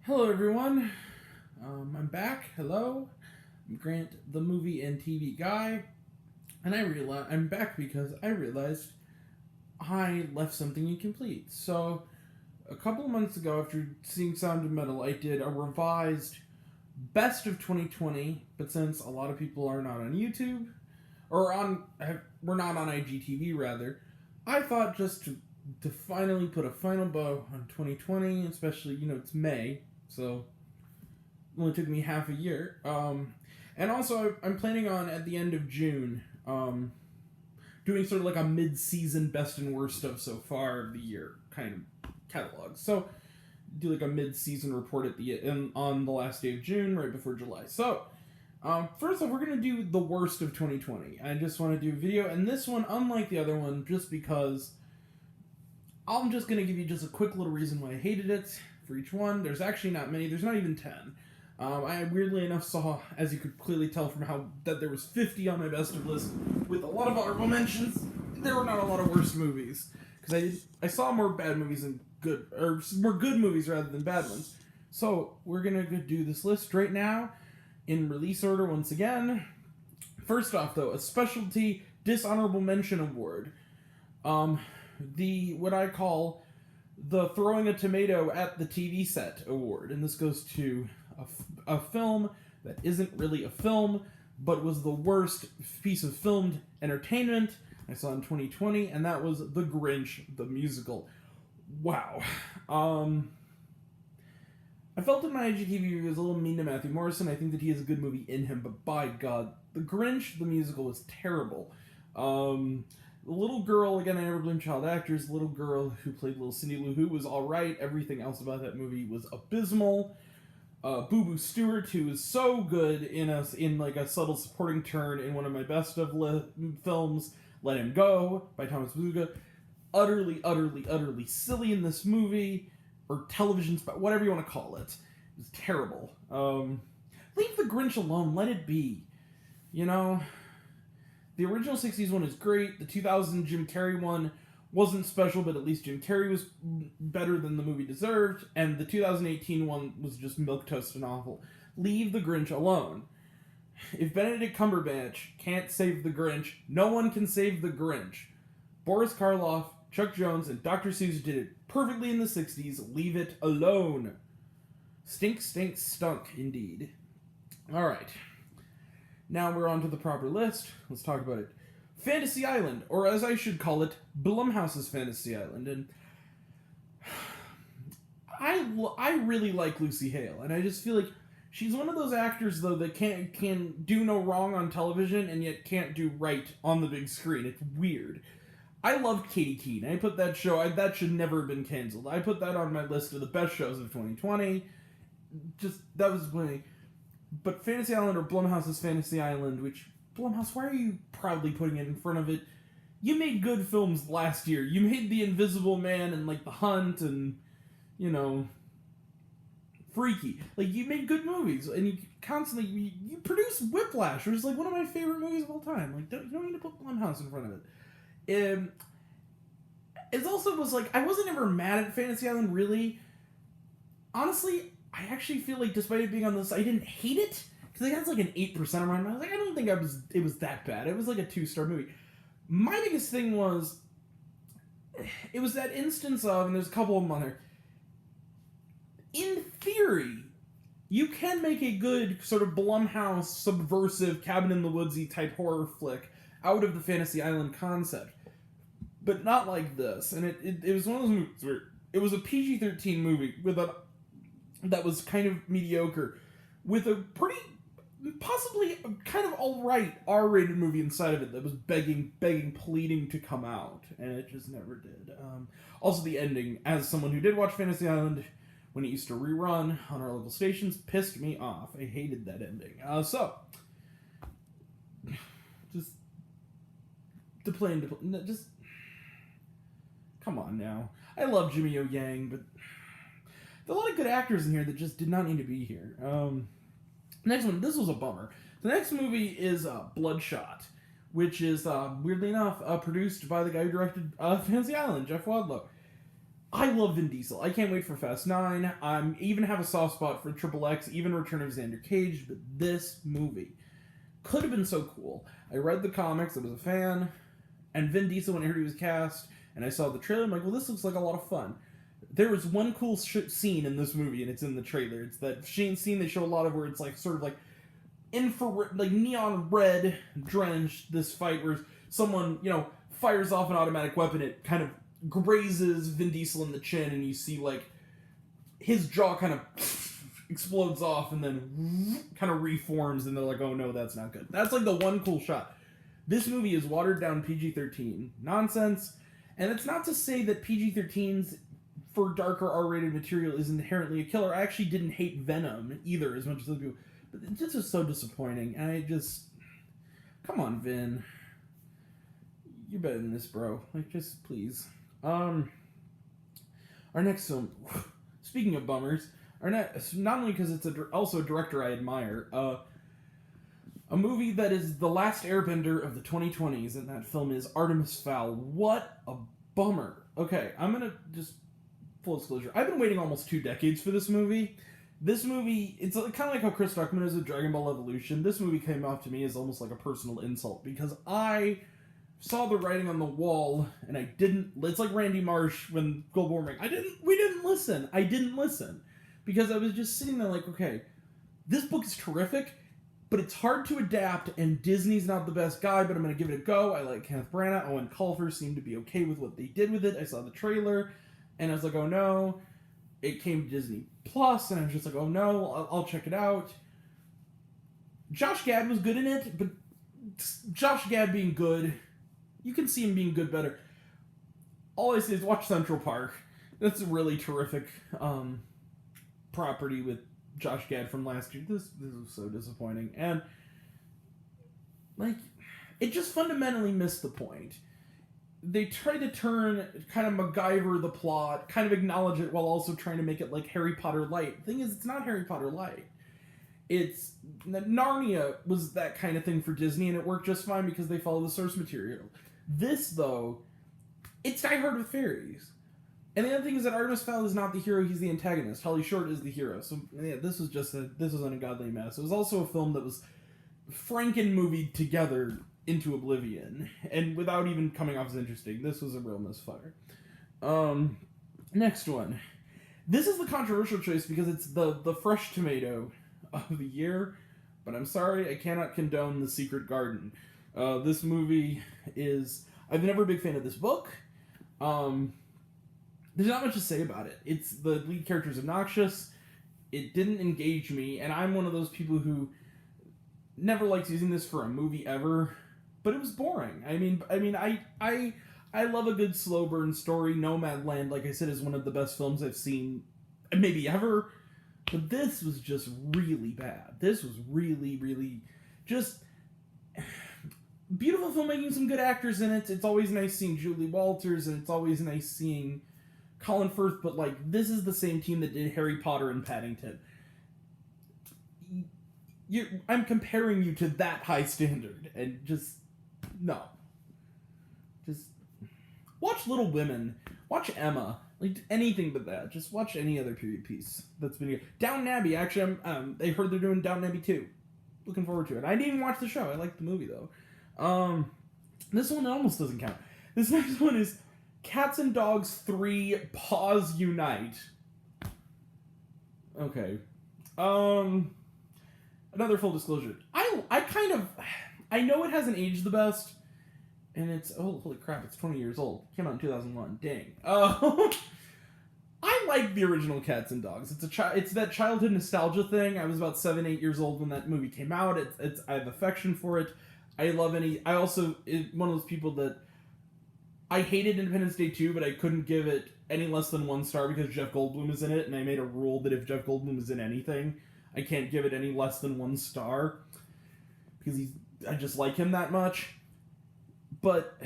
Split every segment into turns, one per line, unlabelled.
Hello, everyone. I'm back. Hello. I'm Grant, the movie and TV guy, and I'm back because I realized I left something incomplete. So, a couple of months ago, after seeing Sound of Metal, I did a revised best of 2020. But since a lot of people are not on YouTube, we're not on IGTV rather, I thought just to finally put a final bow on 2020, especially it's May. So it only took me half a year. And also, I'm planning on at the end of June doing sort of like a mid-season best and worst of so far of the year kind of catalog. So do like a mid-season report on the last day of June, right before July. So first off, we're gonna do the worst of 2020. I just want to do a video, and this one, unlike the other one, just because I'm just gonna give you just a quick little reason why I hated it. For each one, there's actually not many. There's not even 10. I weirdly enough saw, as you could clearly tell from that there was 50 on my best of list with a lot of honorable mentions. There were not a lot of worst movies because I saw more bad movies than good, or more good movies rather than bad ones. So we're gonna do this list right now in release order once again. First off, though, a specialty dishonorable mention award. What I call the throwing a tomato at the TV set award, and this goes to a film that isn't really a film, but was the worst piece of filmed entertainment I saw in 2020, and that was The Grinch, the musical. Wow. I felt in my IGTV review was a little mean to Matthew Morrison. I think that he has a good movie in him, but by God, The Grinch, the musical, was terrible. The little girl, again, I never blame child actors, the little girl who played little Cindy Lou Who was alright. Everything else about that movie was abysmal. Boo Boo Stewart, who is so good in like a subtle supporting turn in one of my best of films, Let Him Go, by Thomas Bazooka. Utterly silly in this movie, or television spot, whatever you want to call it. It was terrible. Leave The Grinch alone, let it be. The original 60s one is great. The 2000 Jim Carrey one wasn't special, but at least Jim Carrey was better than the movie deserved. And the 2018 one was just milquetoast and awful. Leave The Grinch alone. If Benedict Cumberbatch can't save The Grinch, no one can save The Grinch. Boris Karloff, Chuck Jones, and Dr. Seuss did it perfectly in the 60s. Leave it alone. Stink, stunk, indeed. Alright. Now we're on to the proper list. Let's talk about it. Fantasy Island, or as I should call it, Blumhouse's Fantasy Island. And I really like Lucy Hale, and I just feel like she's one of those actors, though, that can do no wrong on television and yet can't do right on the big screen. It's weird. I loved Katie Keene. I put that show, that should never have been canceled. I put that on my list of the best shows of 2020. That was when. But Fantasy Island, or Blumhouse's Fantasy Island, which, Blumhouse, why are you proudly putting it in front of it? You made good films last year. You made The Invisible Man and, like, The Hunt and, Freaky. Like, you made good movies, and you constantly, you produce Whiplash, which is, like, one of my favorite movies of all time. Like, you don't need to put Blumhouse in front of it. It also was, like, I wasn't ever mad at Fantasy Island, really. Honestly, I actually feel like, despite it being on this, I didn't hate it, because it has like an 8% around. I was like, I don't think it was that bad. It was like a 2-star movie. My biggest thing was, it was that instance of, and there's a couple of them on there, in theory, you can make a good sort of Blumhouse, subversive, cabin in the woodsy type horror flick out of the Fantasy Island concept. But not like this. And it was one of those movies where it was a PG-13 movie that was kind of mediocre, with a pretty, possibly kind of alright R-rated movie inside of it that was begging, pleading to come out, and it just never did. Also, the ending, as someone who did watch Fantasy Island when it used to rerun on our local stations, pissed me off. I hated that ending. Just come on now. I love Jimmy O Yang, but there are a lot of good actors in here that just did not need to be here. Next one, this was a bummer. The next movie is Bloodshot, which is, weirdly enough, produced by the guy who directed Fantasy Island, Jeff Wadlow. I love Vin Diesel. I can't wait for Fast 9. I even have a soft spot for Triple X, even Return of Xander Cage, but this movie could have been so cool. I read the comics, I was a fan, and Vin Diesel, when I heard he was cast, and I saw the trailer, I'm like, well, this looks like a lot of fun. There is one cool scene in this movie, and it's in the trailer. It's that scene they show a lot of where it's like sort of like infrared, like neon red drenched, this fight where someone, fires off an automatic weapon. It kind of grazes Vin Diesel in the chin, and you see like his jaw kind of explodes off and then kind of reforms, and they're like, oh no, that's not good. That's like the one cool shot. This movie is watered down PG-13 nonsense, and it's not to say that PG-13's for darker R-rated material is inherently a killer. I actually didn't hate Venom either as much as other people, but it just is so disappointing, and I just, come on, Vin, you're better than this, bro. Like, just please. Our next film, speaking of bummers, not only because it's also a director I admire, a movie that is the last airbender of the 2020s, and that film is Artemis Fowl. What a bummer. Okay, I'm gonna just, full disclosure, I've been waiting almost 2 decades for this movie. This movie, it's kind of like how Chris Stuckman is with Dragon Ball Evolution. This movie came off to me as almost like a personal insult, because I saw the writing on the wall, and I didn't, it's like Randy Marsh when global warming, we didn't listen. I didn't listen. Because I was just sitting there like, okay, this book is terrific, but it's hard to adapt, and Disney's not the best guy, but I'm going to give it a go. I like Kenneth Branagh. Owen Colfer seemed to be okay with what they did with it. I saw the trailer, and I was like, oh no. It came to Disney Plus, and I was just like, oh no, I'll check it out. Josh Gad was good in it, but Josh Gad being good, you can see him being good better. All I say is watch Central Park. That's a really terrific property with Josh Gad from last year. This was so disappointing. And, like, it just fundamentally missed the point. They tried to turn kind of MacGyver the plot, kind of acknowledge it while also trying to make it like Harry Potter light. The thing is, it's not Harry Potter light. It's Narnia was that kind of thing for Disney, and it worked just fine because they follow the source material. This, though, it's Die Hard with fairies. And the other thing is that Artemis Fowl is not the hero, he's the antagonist. Holly Short is the hero. So, yeah, this was an ungodly mess. It was also a film that was Franken-movied together into oblivion, and without even coming off as interesting. This was a real misfire. Next one. This is the controversial choice because it's the fresh tomato of the year, but I'm sorry, I cannot condone The Secret Garden. This movie is... I've never been a big fan of this book. There's not much to say about it. The lead character is obnoxious. It didn't engage me, and I'm one of those people who never likes using this for a movie ever, but it was boring. I love a good slow burn story. Nomadland, like I said, is one of the best films I've seen maybe ever, but this was just really bad. This was really, really just beautiful filmmaking, some good actors in it. It's always nice seeing Julie Walters, and it's always nice seeing Colin Firth, but like, this is the same team that did Harry Potter and Paddington. I'm comparing you to that high standard, and just, no. Just, watch Little Women, watch Emma, like, anything but that. Just watch any other period piece that's been here. Downton Abbey, actually, I heard they're doing Downton Abbey 2. Looking forward to it. I didn't even watch the show, I liked the movie, though. This one almost doesn't count. This next one is Cats and Dogs 3 Paws Unite. Okay. Another full disclosure. I know it hasn't aged the best, and it's, oh, holy crap, it's 20 years old. Came out in 2001. Dang. I like the original Cats and Dogs. It's that childhood nostalgia thing. I was about 7, 8 years old when that movie came out. I have affection for it. I also, one of those people that I hated Independence Day 2, but I couldn't give it any less than 1 star because Jeff Goldblum is in it, and I made a rule that if Jeff Goldblum is in anything, I can't give it any less than 1 star because I just like him that much. But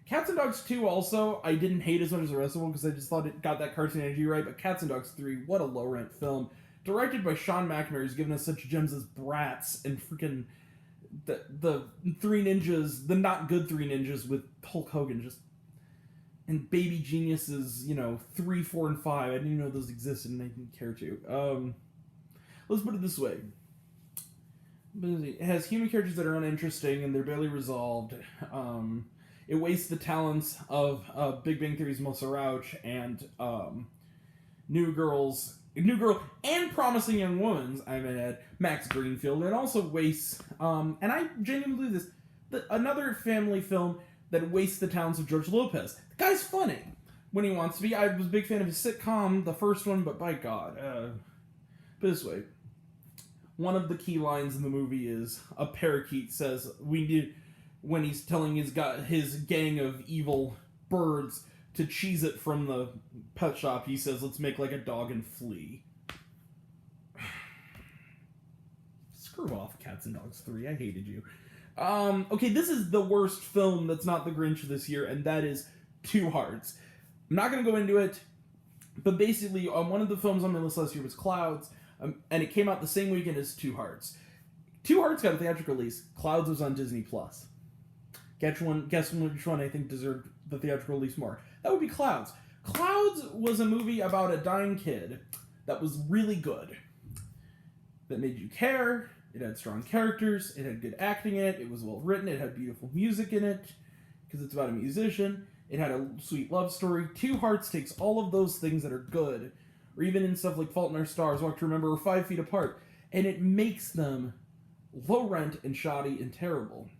Cats and Dogs 2 also, I didn't hate as much as the rest of them because I just thought it got that cartoon energy right, but Cats and Dogs 3, what a low-rent film. Directed by Sean McNamara, who's given us such gems as Bratz and freaking the Three Ninjas, the not good Three Ninjas with Hulk Hogan, just... and Baby Geniuses, 3, 4, and 5. I didn't even know those existed, and I didn't care to. Let's put it this way. It has human characters that are uninteresting, and they're barely resolved. It wastes the talents of Big Bang Theory's Melissa Rauch and New Girl and Promising Young Woman's, I'm at Max Greenfield. It also wastes, and I genuinely believe this, another family film that wastes the talents of George Lopez. The guy's funny when he wants to be. I was a big fan of his sitcom, the first one, but by God. But this way, one of the key lines in the movie is a parakeet says, when he's telling his gang of evil birds to cheese it from the pet shop, he says, let's make like a dog and flee. Screw off, Cats and Dogs 3. I hated you. Okay, this is the worst film that's not The Grinch this year, and that is Two Hearts. I'm not going to go into it, but basically, one of the films on my list last year was Clouds, and it came out the same weekend as Two Hearts. Two Hearts got a theatrical release. Clouds was on Disney+. Guess which one I think deserved the theatrical release more. That would be Clouds. Clouds was a movie about a dying kid that was really good. That made you care. It had strong characters. It had good acting in it. It was well written. It had beautiful music in it because it's about a musician. It had a sweet love story. Two Hearts takes all of those things that are good, or even in stuff like Fault in Our Stars, Walk to Remember, or 5 Feet Apart, and it makes them low rent and shoddy and terrible.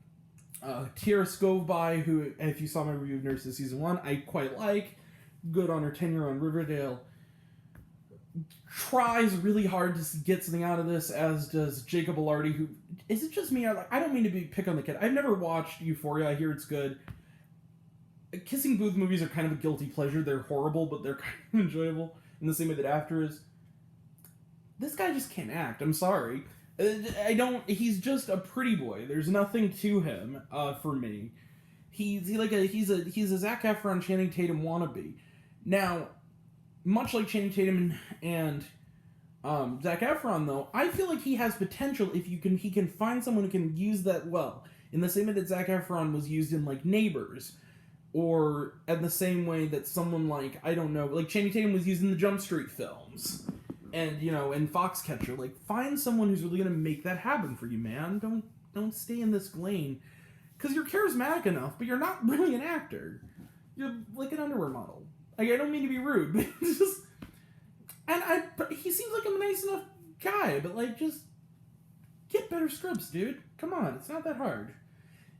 Tiara Skovby, who, if you saw my review of Nurses Season 1, I quite like. Good on her tenure on Riverdale. Tries really hard to get something out of this, as does Jacob Elordi, who... Is it just me? I don't mean to pick on the kid. I've never watched Euphoria. I hear it's good. Kissing Booth movies are kind of a guilty pleasure. They're horrible, but they're kind of enjoyable. In the same way that After is. This guy just can't act. I'm sorry. He's just a pretty boy. There's nothing to him, for me. He's a Zac Efron, Channing Tatum wannabe. Now, much like Channing Tatum and Zac Efron, though, I feel like he has potential if he can find someone who can use that well. In the same way that Zac Efron was used in, like, Neighbors. Or in the same way that someone like, I don't know, like Channing Tatum was used in the Jump Street films. And, and Foxcatcher. Like, find someone who's really going to make that happen for you, man. Don't stay in this lane. Because you're charismatic enough, but you're not really an actor. You're like an underwear model. Like, I don't mean to be rude, but it's just... And he seems like a nice enough guy, but, like, just get better scripts, dude. Come on, it's not that hard.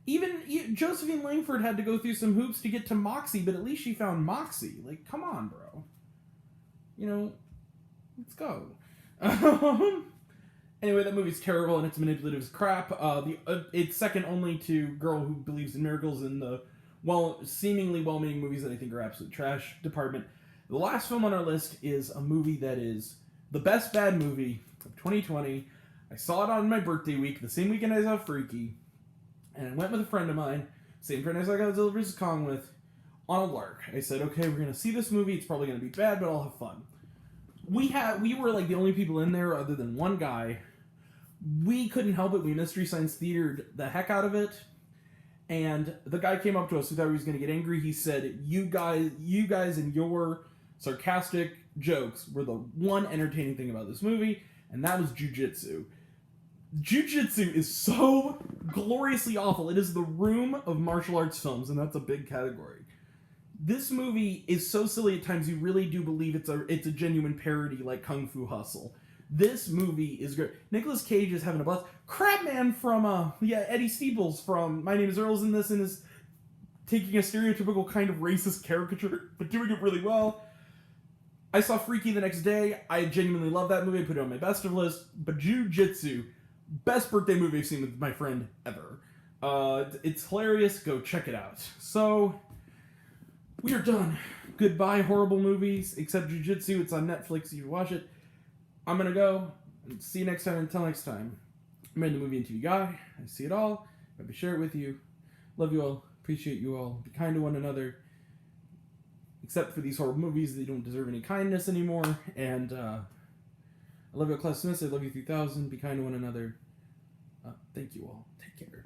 Even Josephine Langford had to go through some hoops to get to Moxie, but at least she found Moxie. Like, come on, bro. Let's go. Anyway, that movie's terrible and it's manipulative as crap. It's second only to Girl Who Believes in Miracles in the seemingly well-meaning movies that I think are absolute trash department. The last film on our list is a movie that is the best bad movie of 2020. I saw it on my birthday week, the same weekend I saw Freaky, and I went with a friend of mine, same friend I saw Godzilla vs. Kong with, on a lark. I said, okay, we're going to see this movie. It's probably going to be bad, but I'll have fun. We were like the only people in there other than one guy. We couldn't help it. We Mystery Science Theatered the heck out of it. And the guy came up to us who thought he was going to get angry. He said, you guys and your sarcastic jokes were the one entertaining thing about this movie, and that was jujitsu. Jujitsu is so gloriously awful. It is the Room of martial arts films, and that's a big category. This movie is so silly at times you really do believe it's a genuine parody like Kung Fu Hustle. This movie is great. Nicolas Cage is having a blast. Crabman from Eddie Steeples from My Name is Earl is in this and is taking a stereotypical kind of racist caricature, but doing it really well. I saw Freaky the next day. I genuinely love that movie. I put it on my best of list. But Jiu-Jitsu, best birthday movie I've seen with my friend ever. It's hilarious. Go check it out. So, we are done. Goodbye, horrible movies, except Jiu-Jitsu. It's on Netflix. You can watch it. I'm going to go. See you next time. Until next time. I'm the movie and TV guy. I see it all. I'll share it with you. Love you all. Appreciate you all. Be kind to one another. Except for these horrible movies, they don't deserve any kindness anymore. And I love you all, Class Smiths. I love you 3000. Be kind to one another. Thank you all. Take care.